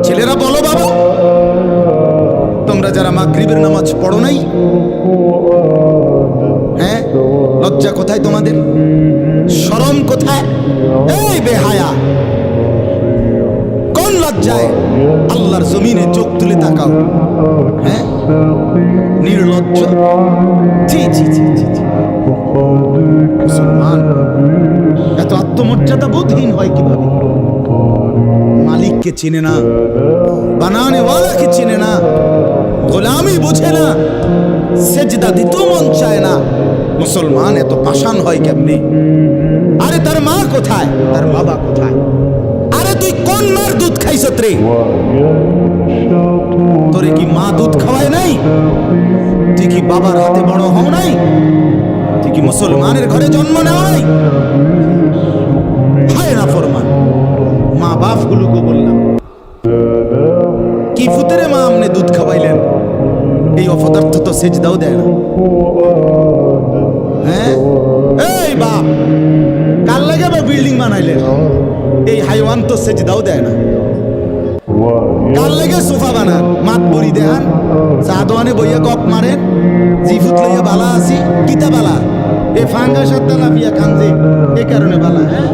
ছেলেরা বলো বাবা, তোমরা যারা মাগরিবের নামাজ পড়ো নাই, হ্যাঁ, লজ্জা কোথায় তোমাদের? শরম কোথায়? এই বেহায়া, কোন লজ্জায় আল্লাহর জমিনে চোখ তুলে তাকাও? হ্যাঁ, নির্লজ্জ। জি জি জি জি জি। মুসলমান এত আত্মমর্যাদা বোধহীন হয় কিভাবে? মালিককে চিনে না, বানানে ওয়ালাকে চিনে না, গোলামি বুঝে না, সেজদা দিতেও মন চায় না। মুসলমান এত পাষাণ হয় কেমনে? আরে তার মা কোথায়, তার বাবা কোথায়? আরে তুই কোন মার দুধ খাইছত রে? তোরে কি মা দুধ খাওয়ায় নাই? তুই কি বাবার হাতে বড় হও নাই? তুই কি মুসলমানের ঘরে জন্ম নেওয়া নাই? হায় না ফরমান। মা বাপ গুলোকে বললাম, কি ফুতেরে মা আমনে দুধ খাওয়াইলেন? এই অপদার্থ তো সেজদাও দেয় না। হ্যাঁ, এই বাপ, কার লাগে বিল্ডিং বানাইলেন? এই হাইওয়ান তো সেজদাও দেয় না। কার লাগে সোফা বানান? মাত বড়ি দেন, চা দোয়ানে বইয়া গপ মারেন, জিফুত লইয়া বালা আছি, কিতা বালা? এ ফাঙ্গা সাত্তা লাফিয়া কানজে, এ কারণে বালা। হ্যাঁ,